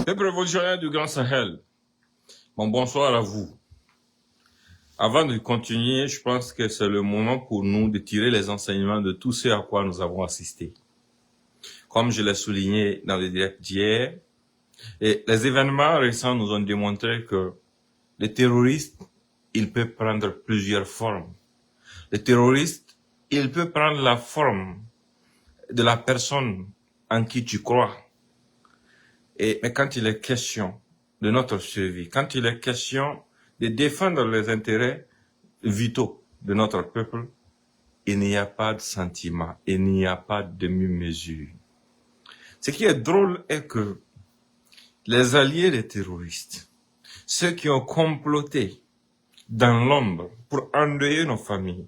Les révolutionnaires du Grand Sahel, bon bonsoir à vous. Avant de continuer, je pense que c'est le moment pour nous de tirer les enseignements de tout ce à quoi nous avons assisté. Comme je l'ai souligné dans le direct d'hier, et les événements récents nous ont démontré que le terroriste, il peut prendre plusieurs formes. Le terroriste, il peut prendre la forme de la personne en qui tu crois. Mais quand il est question de notre survie, quand il est question de défendre les intérêts vitaux de notre peuple, il n'y a pas de sentiment, il n'y a pas de demi-mesure. Ce qui est drôle est que les alliés des terroristes, ceux qui ont comploté dans l'ombre pour endeuiller nos familles,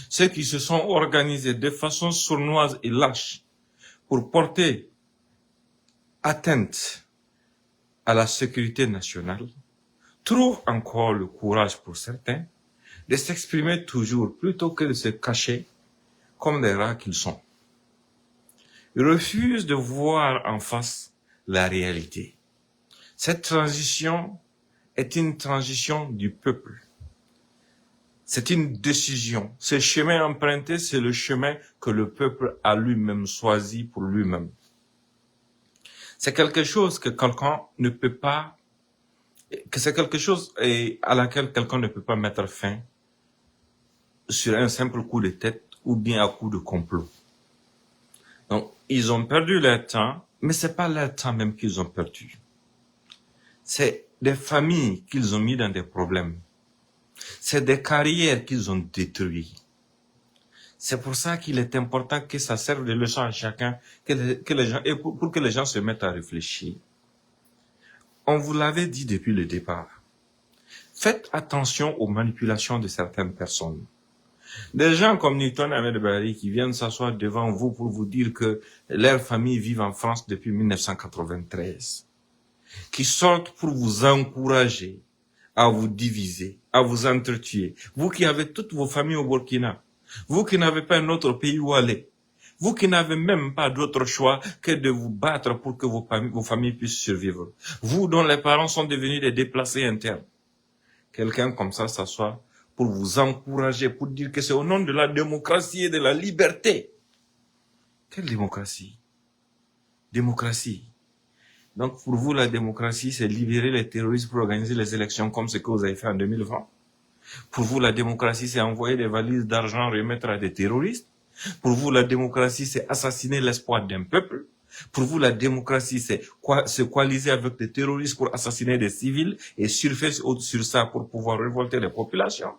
ceux qui se sont organisés de façon sournoise et lâche pour porter atteinte à la sécurité nationale, trouvent encore le courage pour certains de s'exprimer toujours plutôt que de se cacher comme des rats qu'ils sont. Ils refusent de voir en face la réalité. Cette transition est une transition du peuple. C'est une décision. Ce chemin emprunté, c'est le chemin que le peuple a lui-même choisi pour lui-même. C'est quelque chose que quelqu'un ne peut pas, que c'est quelque chose à laquelle quelqu'un ne peut pas mettre fin sur un simple coup de tête ou bien à coup de complot. Donc, ils ont perdu leur temps, mais c'est pas leur temps même qu'ils ont perdu. C'est des familles qu'ils ont mis dans des problèmes. C'est des carrières qu'ils ont détruites. C'est pour ça qu'il est important que ça serve de leçon à chacun, que les gens, et pour que les gens se mettent à réfléchir. On vous l'avait dit depuis le départ. Faites attention aux manipulations de certaines personnes. Des gens comme Newton Ahmed Bari qui viennent s'asseoir devant vous pour vous dire que leur famille vit en France depuis 1993. Qui sortent pour vous encourager à vous diviser, à vous entretuer. Vous qui avez toutes vos familles au Burkina, vous qui n'avez pas un autre pays où aller, vous qui n'avez même pas d'autre choix que de vous battre pour que vos familles puissent survivre. Vous dont les parents sont devenus des déplacés internes. Quelqu'un comme ça s'assoit pour vous encourager, pour dire que c'est au nom de la démocratie et de la liberté. Quelle démocratie? Démocratie. Donc, pour vous, la démocratie, c'est libérer les terroristes pour organiser les élections comme ce que vous avez fait en 2020. Pour vous, la démocratie, c'est envoyer des valises d'argent remettre à des terroristes. Pour vous, la démocratie, c'est assassiner l'espoir d'un peuple. Pour vous, la démocratie, c'est se coaliser avec des terroristes pour assassiner des civils et surfer sur ça pour pouvoir révolter les populations.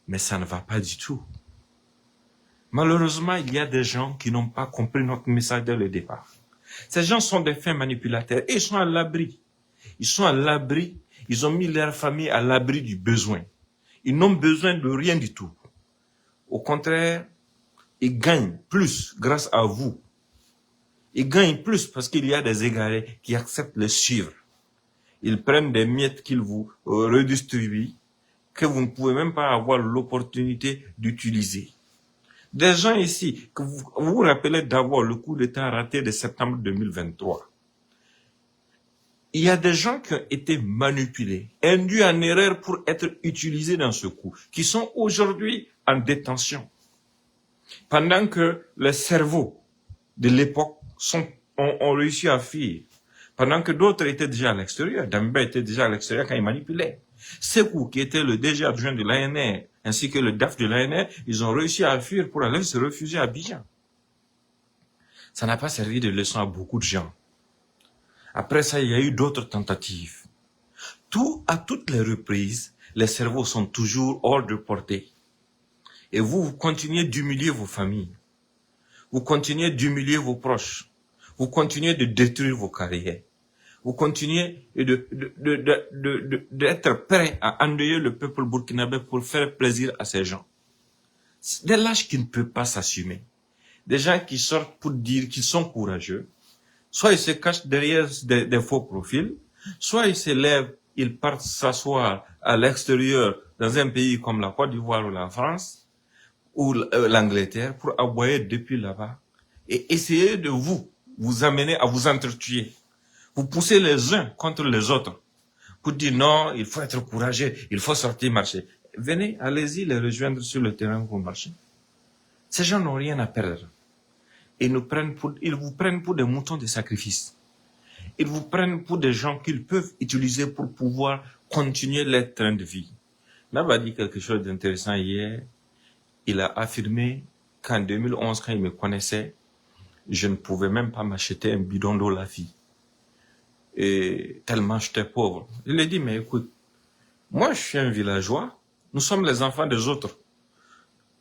Mais ça ne va pas du tout. Malheureusement, il y a des gens qui n'ont pas compris notre message dès le départ. Ces gens sont des fins manipulateurs et ils sont à l'abri. Ils sont à l'abri, ils ont mis leur famille à l'abri du besoin. Ils n'ont besoin de rien du tout. Au contraire, ils gagnent plus grâce à vous. Ils gagnent plus parce qu'il y a des égarés qui acceptent de suivre. Ils prennent des miettes qu'ils vous redistribuent, que vous ne pouvez même pas avoir l'opportunité d'utiliser. Des gens ici, que vous vous rappelez d'avoir le coup d'État raté de septembre 2023. Il y a des gens qui ont été manipulés, induits en erreur pour être utilisés dans ce coup, qui sont aujourd'hui en détention. Pendant que les cerveaux de l'époque ont réussi à fuir. Pendant que d'autres étaient déjà à l'extérieur. Dambé était déjà à l'extérieur quand il manipulait. Sekou, qui était le DG adjoint de l'ANR, ainsi que le DAF de l'ANR, ils ont réussi à fuir pour aller se réfugier à Abidjan. Ça n'a pas servi de leçon à beaucoup de gens. Après ça, il y a eu d'autres tentatives. À toutes les reprises, les cerveaux sont toujours hors de portée. Et vous continuez d'humilier vos familles. Vous continuez d'humilier vos proches. Vous continuez de détruire vos carrières. Vous continuez d'être prêt à endeuiller le peuple burkinabé pour faire plaisir à ces gens. Des lâches qui ne peuvent pas s'assumer. Des gens qui sortent pour dire qu'ils sont courageux. Soit ils se cachent derrière des faux profils, soit ils se lèvent, ils partent s'asseoir à l'extérieur dans un pays comme la Côte d'Ivoire ou la France ou l'Angleterre pour aboyer depuis là-bas et essayer de vous amener à vous entretuer. Vous poussez les uns contre les autres pour dire non, il faut être courageux, il faut sortir marcher. Venez, allez-y les rejoindre sur le terrain pour marcher. Ces gens n'ont rien à perdre. Ils vous prennent pour des moutons de sacrifice. Ils vous prennent pour des gens qu'ils peuvent utiliser pour pouvoir continuer leur train de vie. Naba a dit quelque chose d'intéressant hier. Il a affirmé qu'en 2011, quand il me connaissait, je ne pouvais même pas m'acheter un bidon d'eau la vie. Et tellement j'étais pauvre. Je lui ai dit, mais écoute, moi je suis un villageois, nous sommes les enfants des autres.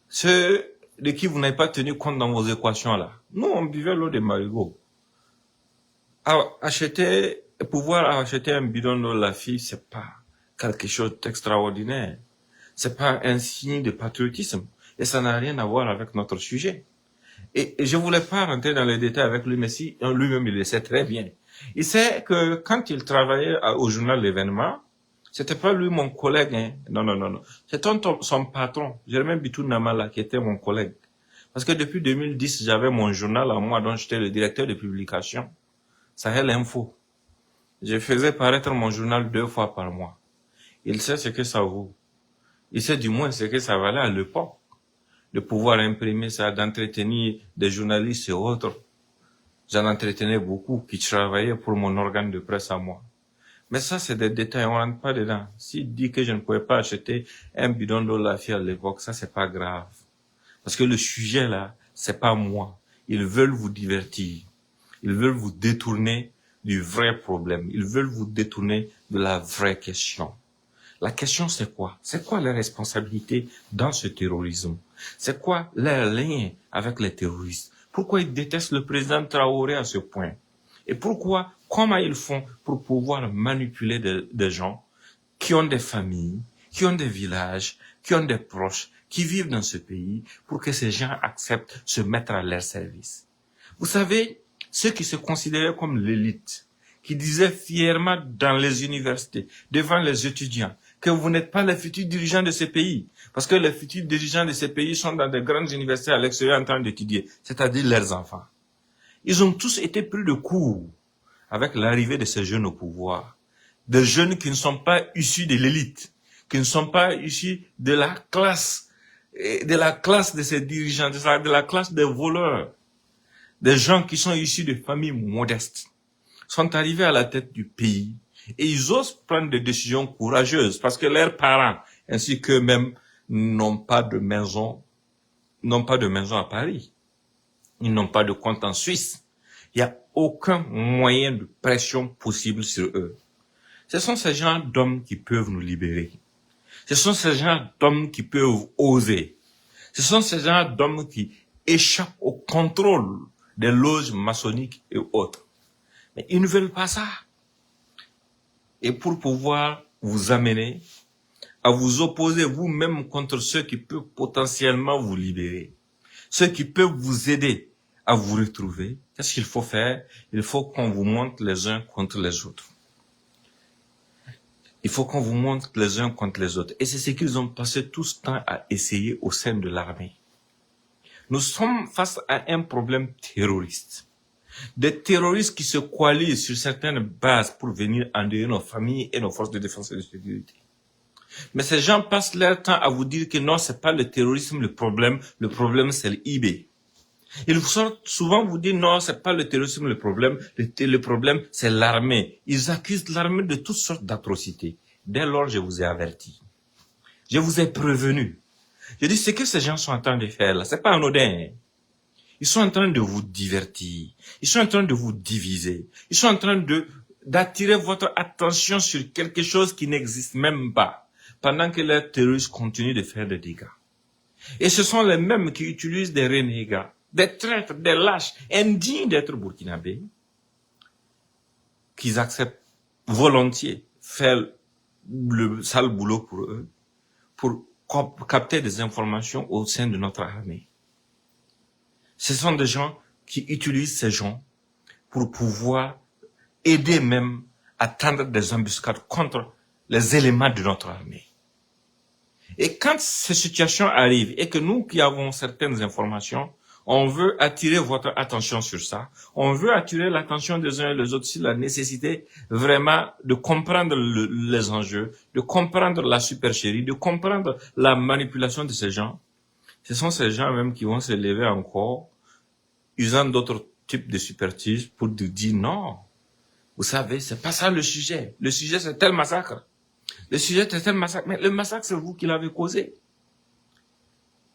Ceux de qui vous n'avez pas tenu compte dans vos équations là. Nous, on buvait l'eau des marigots. Pouvoir acheter un bidon d'eau la fille, c'est pas quelque chose d'extraordinaire. C'est pas un signe de patriotisme. Et ça n'a rien à voir avec notre sujet. Et je voulais pas rentrer dans les détails avec lui, mais si lui-même il le sait très bien. Il sait que quand il travaillait au journal L'événement, c'était pas lui mon collègue, hein. Non. C'était son patron, Germain Bitou Namala, qui était mon collègue. Parce que depuis 2010, j'avais mon journal à moi, dont j'étais le directeur de publication. Sahel Info. Je faisais paraître mon journal 2 fois par mois. Il sait ce que ça vaut. Il sait du moins ce que ça valait à l'époque. De pouvoir imprimer ça, d'entretenir des journalistes et autres. J'en entretenais beaucoup qui travaillaient pour mon organe de presse à moi. Mais ça, c'est des détails, on rentre pas dedans. S'il dit que je ne pouvais pas acheter un bidon d'eau la fille à l'époque, ça, c'est pas grave. Parce que le sujet là, c'est pas moi. Ils veulent vous divertir. Ils veulent vous détourner du vrai problème. Ils veulent vous détourner de la vraie question. La question, c'est quoi? C'est quoi les responsabilités dans ce terrorisme? C'est quoi leur lien avec les terroristes? Pourquoi ils détestent le président Traoré à ce point? Et comment ils font pour pouvoir manipuler des gens qui ont des familles, qui ont des villages, qui ont des proches, qui vivent dans ce pays, pour que ces gens acceptent se mettre à leur service? Vous savez, ceux qui se considéraient comme l'élite, qui disaient fièrement dans les universités, devant les étudiants, que vous n'êtes pas les futurs dirigeants de ce pays, parce que les futurs dirigeants de ce pays sont dans de grandes universités à l'extérieur en train d'étudier, c'est-à-dire leurs enfants. Ils ont tous été pris de court avec l'arrivée de ces jeunes au pouvoir. Des jeunes qui ne sont pas issus de l'élite, qui ne sont pas issus de la classe de ces dirigeants, de la classe des voleurs. Des gens qui sont issus de familles modestes sont arrivés à la tête du pays et ils osent prendre des décisions courageuses parce que leurs parents ainsi qu'eux-mêmes n'ont pas de maison à Paris. Ils n'ont pas de compte en Suisse. Il n'y a aucun moyen de pression possible sur eux. Ce sont ces gens d'hommes qui peuvent nous libérer. Ce sont ces gens d'hommes qui peuvent oser. Ce sont ces gens d'hommes qui échappent au contrôle des loges maçonniques et autres. Mais ils ne veulent pas ça. Et pour pouvoir vous amener à vous opposer vous-même contre ceux qui peuvent potentiellement vous libérer, ceux qui peuvent vous aider à vous retrouver, qu'est-ce qu'il faut faire? Il faut qu'on vous monte les uns contre les autres. Il faut qu'on vous montre les uns contre les autres. Et c'est ce qu'ils ont passé tout ce temps à essayer au sein de l'armée. Nous sommes face à un problème terroriste. Des terroristes qui se coalisent sur certaines bases pour venir endeuiller nos familles et nos forces de défense et de sécurité. Mais ces gens passent leur temps à vous dire que non, c'est pas le terrorisme le problème c'est l'IB. Ils sortent souvent vous dire non, c'est pas le terrorisme le problème c'est l'armée. Ils accusent l'armée de toutes sortes d'atrocités. Dès lors, je vous ai averti. Je vous ai prévenu. Je dis, ce que ces gens sont en train de faire là, c'est pas anodin. Ils sont en train de vous divertir. Ils sont en train de vous diviser. Ils sont en train d'attirer votre attention sur quelque chose qui n'existe même pas, pendant que les terroristes continuent de faire des dégâts. Et ce sont les mêmes qui utilisent des renégats, des traîtres, des lâches, indignes d'être burkinabés, qu'ils acceptent volontiers faire le sale boulot pour eux, pour capter des informations au sein de notre armée. Ce sont des gens qui utilisent ces gens pour pouvoir aider même à tendre des embuscades contre les éléments de notre armée. Et quand ces situations arrivent et que nous qui avons certaines informations, On veut attirer votre attention sur ça. On veut attirer l'attention des uns et des autres sur la nécessité vraiment de comprendre les enjeux, de comprendre la supercherie, de comprendre la manipulation de ces gens. Ce sont ces gens même qui vont se lever encore, usant d'autres types de superstiges pour dire non. Vous savez, c'est pas ça le sujet. Le sujet, c'est tel massacre. Le sujet, c'est tel massacre. Mais le massacre, c'est vous qui l'avez causé.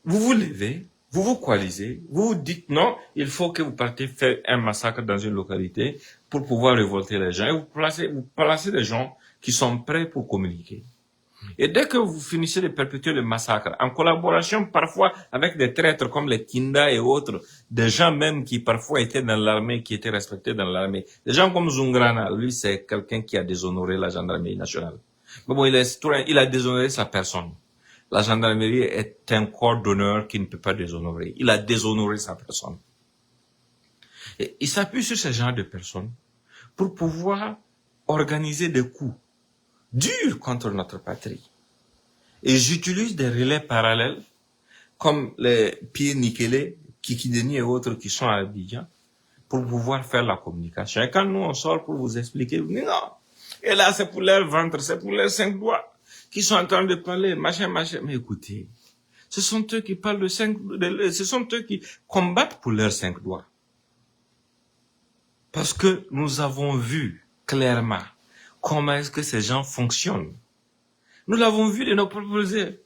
Vous vous levez, vous vous coalisez, vous vous dites non, il faut que vous partiez faire un massacre dans une localité pour pouvoir révolter les gens. Et vous placez des gens qui sont prêts pour communiquer. Et dès que vous finissez de perpétuer le massacre, en collaboration parfois avec des traîtres comme les Kinda et autres, des gens même qui parfois étaient dans l'armée, qui étaient respectés dans l'armée, des gens comme Zungrana, lui c'est quelqu'un qui a déshonoré la gendarmerie nationale. Mais bon, il a déshonoré sa personne. La gendarmerie est un corps d'honneur qui ne peut pas déshonorer. Il a déshonoré sa personne. Et il s'appuie sur ce genre de personnes pour pouvoir organiser des coups durs contre notre patrie. Et j'utilise des relais parallèles comme les Pierre Nikele, Kikideni et autres qui sont à Abidjan pour pouvoir faire la communication. Et quand nous on sort pour vous expliquer, vous dites non. Et là c'est pour leur ventre, c'est pour leurs 5 doigts qui sont en train de parler, machin. Mais écoutez, ce sont eux qui parlent ce sont eux qui combattent pour leurs 5 doigts. Parce que nous avons vu clairement comment est-ce que ces gens fonctionnent. Nous l'avons vu de nos propres yeux.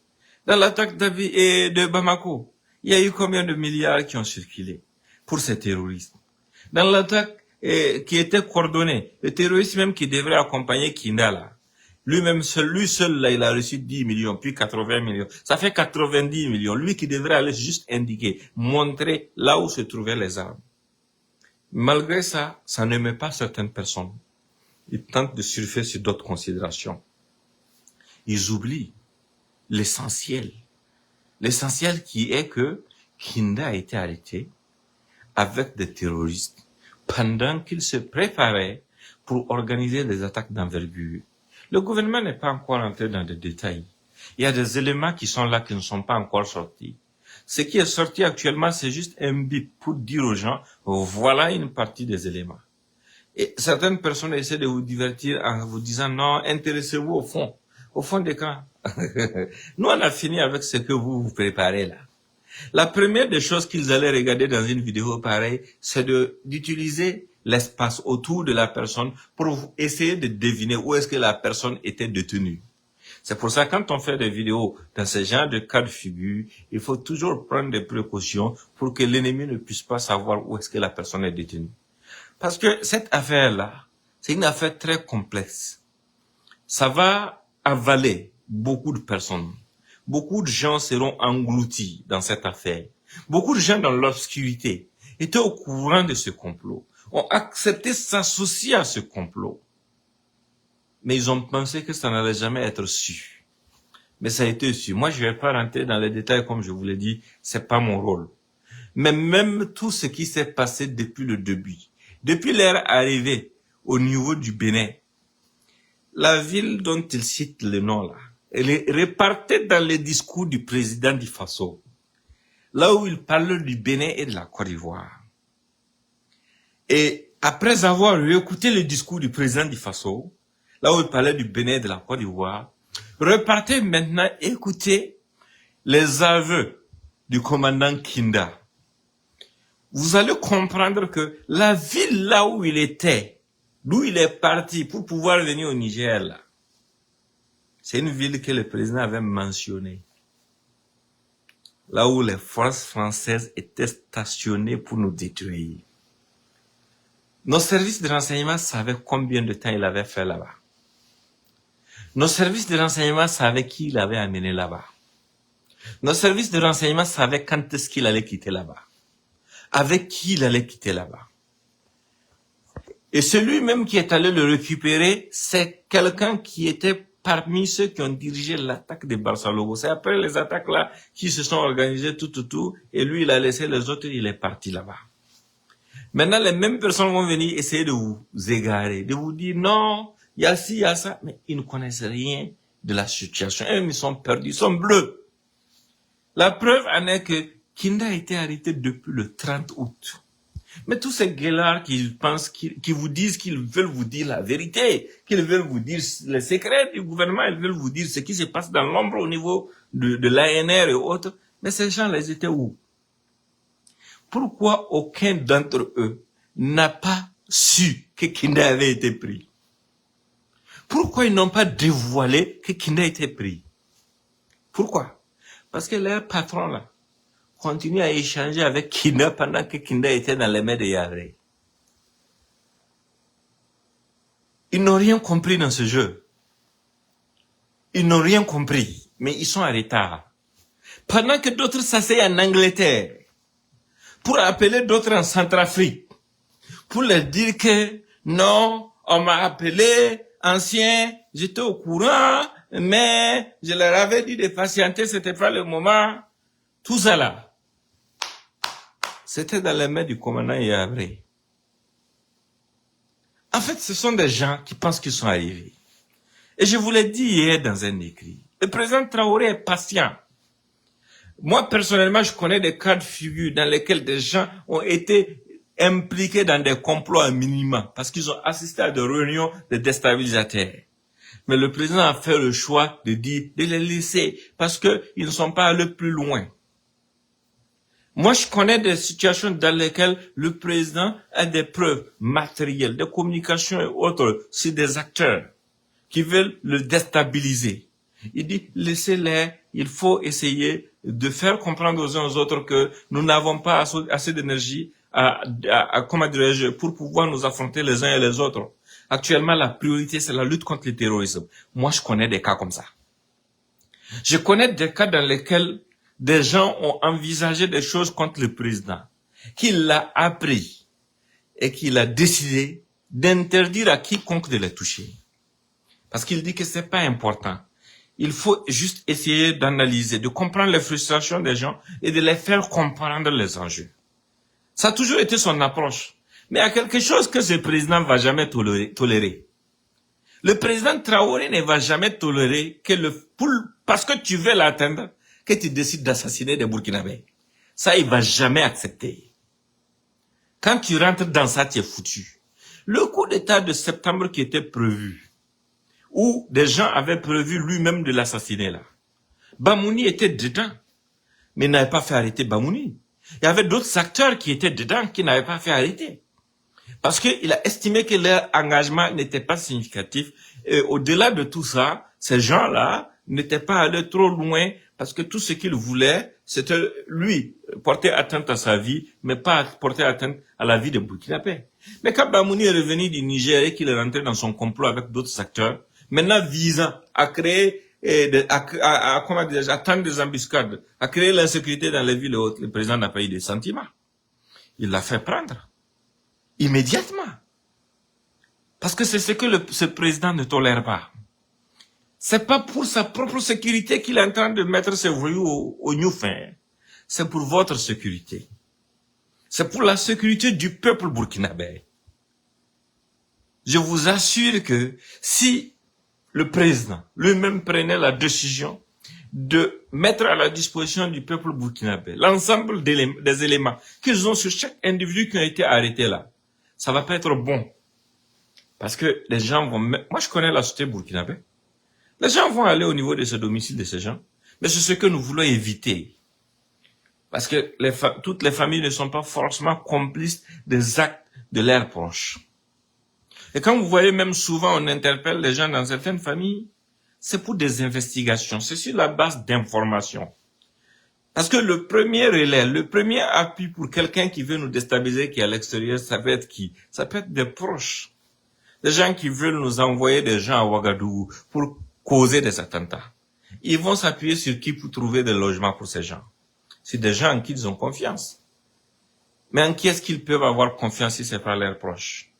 Dans l'attaque de Bamako, il y a eu combien de milliards qui ont circulé pour ces terroristes. Dans l'attaque qui était coordonnée, le terroriste même qui devrait accompagner Kindala, lui seul, là, il a reçu 10 millions, puis 80 millions. Ça fait 90 millions. Lui qui devrait aller juste indiquer, montrer là où se trouvaient les armes. Malgré ça, ça ne met pas certaines personnes. Ils tentent de surfer sur d'autres considérations. Ils oublient l'essentiel. L'essentiel qui est que Kinda a été arrêté avec des terroristes pendant qu'il se préparait pour organiser des attaques d'envergure. Le gouvernement n'est pas encore entré dans des détails. Il y a des éléments qui sont là qui ne sont pas encore sortis. Ce qui est sorti actuellement, c'est juste un bip pour dire aux gens, voilà une partie des éléments. Et certaines personnes essaient de vous divertir en vous disant, non, intéressez-vous au fond des camps. Nous, on a fini avec ce que vous préparez là. La première des choses qu'ils allaient regarder dans une vidéo pareille, c'est d'utiliser l'espace autour de la personne pour essayer de deviner où est-ce que la personne était détenue. C'est pour ça, quand on fait des vidéos dans ce genre de cas de figure, il faut toujours prendre des précautions pour que l'ennemi ne puisse pas savoir où est-ce que la personne est détenue. Parce que cette affaire-là, c'est une affaire très complexe. Ça va avaler beaucoup de personnes. Beaucoup de gens seront engloutis dans cette affaire. Beaucoup de gens dans l'obscurité étaient au courant de ce complot, ont accepté s'associer à ce complot. Mais ils ont pensé que ça n'allait jamais être su. Mais ça a été su. Moi, je vais pas rentrer dans les détails comme je vous l'ai dit, c'est pas mon rôle. Mais même tout ce qui s'est passé depuis le début, depuis leur arrivée au niveau du Bénin, la ville dont ils citent le nom là, elle est répartie dans les discours du président du Faso, là où il parle du Bénin et de la Côte d'Ivoire. Et après avoir écouté le discours du président du Faso, là où il parlait du Bénin et de la Côte d'Ivoire, repartez maintenant écouter les aveux du commandant Kinda. Vous allez comprendre que la ville là où il était, d'où il est parti pour pouvoir venir au Niger là, c'est une ville que le président avait mentionnée. Là où les forces françaises étaient stationnées pour nous détruire. Nos services de renseignement savaient combien de temps il avait fait là-bas. Nos services de renseignement savaient qui il avait amené là-bas. Nos services de renseignement savaient quand est-ce qu'il allait quitter là-bas. Avec qui il allait quitter là-bas. Et celui même qui est allé le récupérer, c'est quelqu'un qui était parmi ceux qui ont dirigé l'attaque de Barça-Logo. C'est après les attaques là qui se sont organisées tout, et lui il a laissé les autres, il est parti là-bas. Maintenant, les mêmes personnes vont venir essayer de vous égarer, de vous dire non, il y a ci, il y a ça, mais ils ne connaissent rien de la situation. Ils sont perdus, ils sont bleus. La preuve en est que Kinda a été arrêté depuis le 30 août. Mais tous ces gueulards qui vous disent qu'ils veulent vous dire la vérité, qu'ils veulent vous dire les secrets du gouvernement, ils veulent vous dire ce qui se passe dans l'ombre au niveau de l'ANR et autres. Mais ces gens-là, ils étaient où? Pourquoi aucun d'entre eux n'a pas su que Kinda avait été pris? Pourquoi ils n'ont pas dévoilé que Kinda était pris? Pourquoi? Parce que leur patron là continue à échanger avec Kinda pendant que Kinda était dans les mains de Yahweh. Ils n'ont rien compris dans ce jeu. Ils n'ont rien compris, mais ils sont en retard. Pendant que d'autres s'asseyent en Angleterre pour appeler d'autres en Centrafrique, pour leur dire que non, on m'a appelé ancien, j'étais au courant, mais je leur avais dit de patienter, c'était pas le moment. Tout ça là, c'était dans les mains du commandant Yahweh. En fait, ce sont des gens qui pensent qu'ils sont arrivés. Et je vous l'ai dit hier dans un écrit, le président Traoré est patient. Moi, personnellement, je connais des cas de figure dans lesquels des gens ont été impliqués dans des complots à minima parce qu'ils ont assisté à des réunions de déstabilisateurs. Mais le président a fait le choix de dire de les laisser parce qu'ils ne sont pas allés plus loin. Moi, je connais des situations dans lesquelles le président a des preuves matérielles, de communication et autres sur des acteurs qui veulent le déstabiliser. Il dit, laissez-les, il faut essayer de faire comprendre aux uns aux autres que nous n'avons pas assez d'énergie comment dirais-je, pour pouvoir nous affronter les uns et les autres. Actuellement, la priorité, c'est la lutte contre le terrorisme. Moi, je connais des cas comme ça. Je connais des cas dans lesquels des gens ont envisagé des choses contre le président, qu'il l'a appris et qu'il a décidé d'interdire à quiconque de les toucher. Parce qu'il dit que c'est pas important. Il faut juste essayer d'analyser, de comprendre les frustrations des gens et de les faire comprendre les enjeux. Ça a toujours été son approche. Mais il y a quelque chose que ce président ne va jamais tolérer. Le président Traoré ne va jamais tolérer que parce que tu veux l'atteindre, que tu décides d'assassiner des Burkinabés. Ça, il va jamais accepter. Quand tu rentres dans ça, tu es foutu. Le coup d'État de septembre qui était prévu, où des gens avaient prévu lui-même de l'assassiner là. Bamouni était dedans, mais n'avait pas fait arrêter Bamouni. Il y avait d'autres acteurs qui étaient dedans qui n'avaient pas fait arrêter. Parce qu'il a estimé que leur engagement n'était pas significatif. Et au-delà de tout ça, ces gens-là n'étaient pas allés trop loin parce que tout ce qu'ils voulaient, c'était lui porter atteinte à sa vie, mais pas porter atteinte à la vie des Burkinabés. Mais quand Bamouni est revenu du Niger et qu'il est rentré dans son complot avec d'autres acteurs, maintenant visant à créer à tendre des embuscades, à créer l'insécurité dans les villes hautes, le président n'a pas eu de sentiment. Il l'a fait prendre. Immédiatement. Parce que c'est ce que ce président ne tolère pas. C'est pas pour sa propre sécurité qu'il est en train de mettre ses voyous au Newfin. C'est pour votre sécurité. C'est pour la sécurité du peuple burkinabé. Je vous assure que si le président lui-même prenait la décision de mettre à la disposition du peuple burkinabé l'ensemble des éléments qu'ils ont sur chaque individu qui a été arrêté là, ça va pas être bon. Parce que les gens vont... Moi, je connais la société burkinabé. Les gens vont aller au niveau de ce domicile de ces gens. Mais c'est ce que nous voulons éviter. Parce que toutes les familles ne sont pas forcément complices des actes de leurs proches. Et quand vous voyez même souvent on interpelle les gens dans certaines familles, c'est pour des investigations, c'est sur la base d'informations. Parce que le premier relais, le premier appui pour quelqu'un qui veut nous déstabiliser, qui est à l'extérieur, ça peut être qui? Ça peut être des proches. Des gens qui veulent nous envoyer des gens à Ouagadougou pour causer des attentats. Ils vont s'appuyer sur qui pour trouver des logements pour ces gens? C'est des gens en qui ils ont confiance. Mais en qui est-ce qu'ils peuvent avoir confiance si c'est pas leurs proches?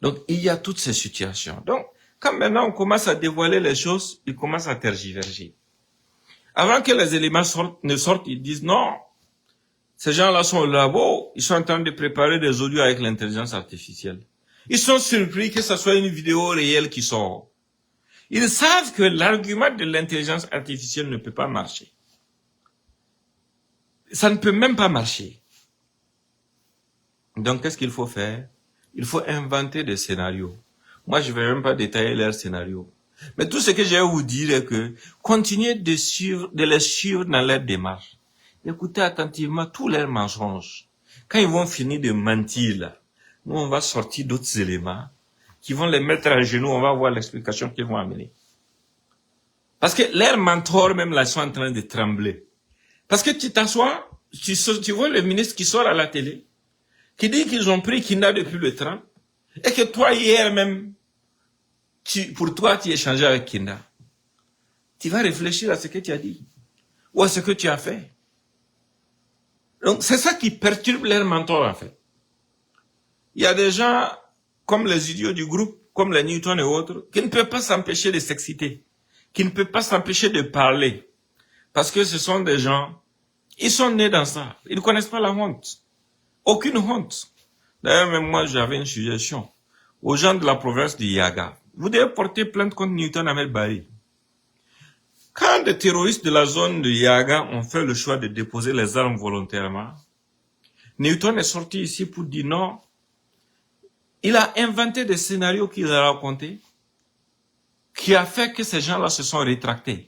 Donc, il y a toutes ces situations. Donc, quand maintenant on commence à dévoiler les choses, ils commencent à tergiverger. Avant que les éléments ne sortent, ils disent non, ces gens-là sont au labo, ils sont en train de préparer des audios avec l'intelligence artificielle. Ils sont surpris que ce soit une vidéo réelle qui sort. Ils savent que l'argument de l'intelligence artificielle ne peut pas marcher. Ça ne peut même pas marcher. Donc, qu'est-ce qu'il faut faire? Il faut inventer des scénarios. Moi, je ne vais même pas détailler leurs scénarios. Mais tout ce que j'ai à vous dire est que continuez de les suivre dans leur démarche. Écoutez attentivement tous leurs mensonges. Quand ils vont finir de mentir, là, nous, on va sortir d'autres éléments qui vont les mettre à genoux. On va voir l'explication qu'ils vont amener. Parce que leurs mentors, même là, sont en train de trembler. Parce que tu t'assois, tu vois le ministre qui sort à la télé, qui dit qu'ils ont pris Kinda depuis le 30, et que toi, hier même, pour toi, tu échangeais avec Kinda. Tu vas réfléchir à ce que tu as dit, ou à ce que tu as fait. Donc, c'est ça qui perturbe leur mentor, en fait. Il y a des gens, comme les idiots du groupe, comme les Newton et autres, qui ne peuvent pas s'empêcher de s'exciter, qui ne peuvent pas s'empêcher de parler. Parce que ce sont des gens, ils sont nés dans ça. Ils ne connaissent pas la honte. Aucune honte. D'ailleurs, même moi, j'avais une suggestion aux gens de la province du Yaga. Vous devez porter plainte contre Newton Ahmed Bari. Quand des terroristes de la zone de Yaga ont fait le choix de déposer les armes volontairement, Newton est sorti ici pour dire non. Il a inventé des scénarios qu'il a racontés, qui a fait que ces gens-là se sont rétractés.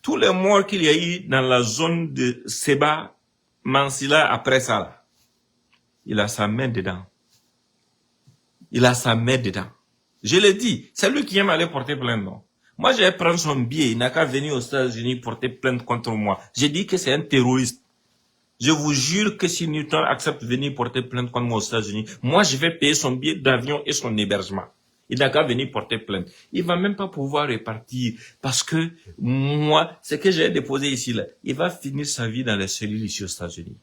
Tous les morts qu'il y a eu dans la zone de Seba, Mansila, après ça, là, il a sa main dedans. Il a sa main dedans. Je l'ai dit, c'est lui qui aime aller porter plainte, non. Moi, je vais prendre son billet, il n'a qu'à venir aux États-Unis porter plainte contre moi. J'ai dit que c'est un terroriste. Je vous jure que si Newton accepte de venir porter plainte contre moi aux États-Unis, moi, je vais payer son billet d'avion et son hébergement. Il n'a qu'à venir porter plainte. Il va même pas pouvoir repartir parce que moi, ce que j'ai déposé ici, là, il va finir sa vie dans les cellules ici aux États-Unis.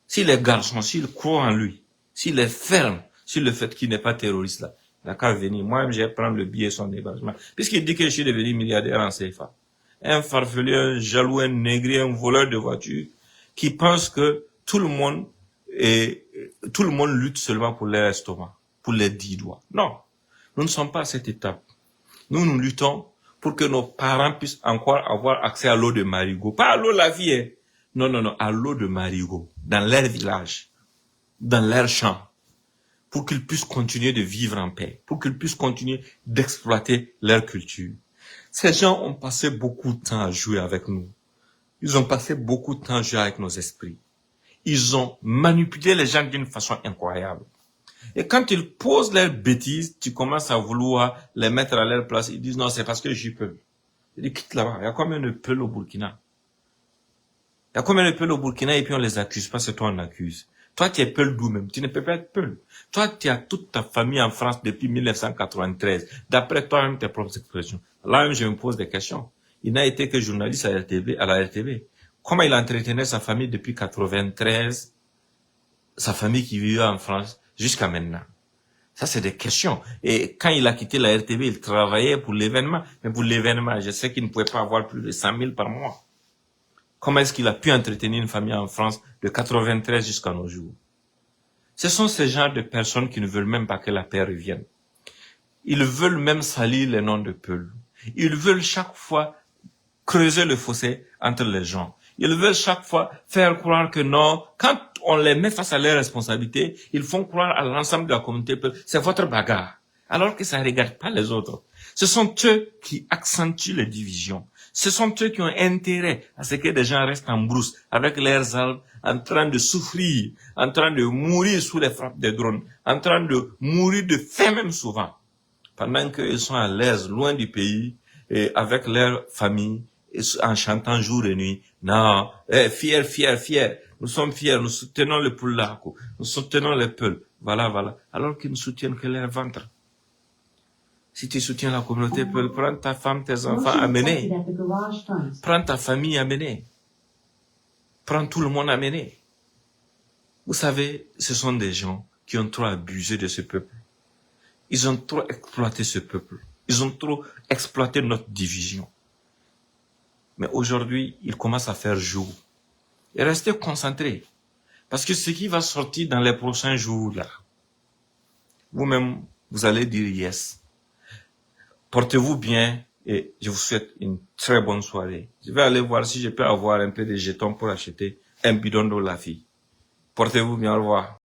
Si les garçons, s'ils croient en lui, s'il est ferme sur le fait qu'il n'est pas terroriste là, il n'a qu'à venir. Moi-même, je vais prendre le billet et son hébergement. Puisqu'il dit que je suis devenu milliardaire en CFA. Un farfelu, un jaloux, un négrier, un voleur de voiture, qui pense que tout le monde lutte seulement pour leur estomac, pour les 10 doigts. Non. Nous ne sommes pas à cette étape. Nous luttons pour que nos parents puissent encore avoir accès à l'eau de Marigot. Pas à l'eau de la vie, hein. Non, à l'eau de Marigot. Dans leur village. Dans leur champ. Pour qu'ils puissent continuer de vivre en paix. Pour qu'ils puissent continuer d'exploiter leur culture. Ces gens ont passé beaucoup de temps à jouer avec nous. Ils ont passé beaucoup de temps à jouer avec nos esprits. Ils ont manipulé les gens d'une façon incroyable. Et quand ils posent leurs bêtises, tu commences à vouloir les mettre à leur place. Ils disent non, c'est parce que j'y peux. Je dis quitte là-bas. Il y a combien de peuls au Burkina? Il y a combien de peuls au Burkina et puis on les accuse pas, c'est toi on accuse. Toi, tu es peul d'où même? Tu ne peux pas être peul. Toi, tu as toute ta famille en France depuis 1993. D'après toi-même, tes propres expressions. Là même, je me pose des questions. Il n'a été que journaliste à la RTB. Comment il entretenait sa famille depuis 93, sa famille qui vivait en France, jusqu'à maintenant? Ça, c'est des questions. Et quand il a quitté la RTB, il travaillait pour l'événement. Mais pour l'événement, je sais qu'il ne pouvait pas avoir plus de 100 000 par mois. Comment est-ce qu'il a pu entretenir une famille en France de 93 jusqu'à nos jours? Ce sont ces genres de personnes qui ne veulent même pas que la paix revienne. Ils veulent même salir les noms de peuls. Ils veulent chaque fois creuser le fossé entre les gens. Ils veulent chaque fois faire croire que non, quand on les met face à leurs responsabilités, ils font croire à l'ensemble de la communauté peul, c'est votre bagarre. Alors que ça ne regarde pas les autres. Ce sont eux qui accentuent les divisions. Ce sont eux qui ont intérêt à ce que des gens restent en brousse avec leurs armes, en train de souffrir, en train de mourir sous les frappes des drones, en train de mourir de faim même souvent, pendant qu'ils sont à l'aise, loin du pays, et avec leur famille, et en chantant jour et nuit. Non, fier, nous sommes fiers, nous soutenons le Poulako, nous soutenons les Peuls. Voilà. Alors qu'ils ne soutiennent que leur ventre. Si tu soutiens la communauté Peul, prends ta femme, tes enfants, amenez. Prends ta famille, amenez. Prends tout le monde, amenez. Vous savez, ce sont des gens qui ont trop abusé de ce peuple. Ils ont trop exploité ce peuple. Ils ont trop exploité notre division. Mais aujourd'hui, ils commencent à faire jour. Et restez concentrés. Parce que ce qui va sortir dans les prochains jours, là, vous-même, vous allez dire yes. Portez-vous bien, Et je vous souhaite une très bonne soirée. Je vais aller voir si je peux avoir un peu de jetons pour acheter un bidon d'eau la fille. Portez-vous bien, au revoir.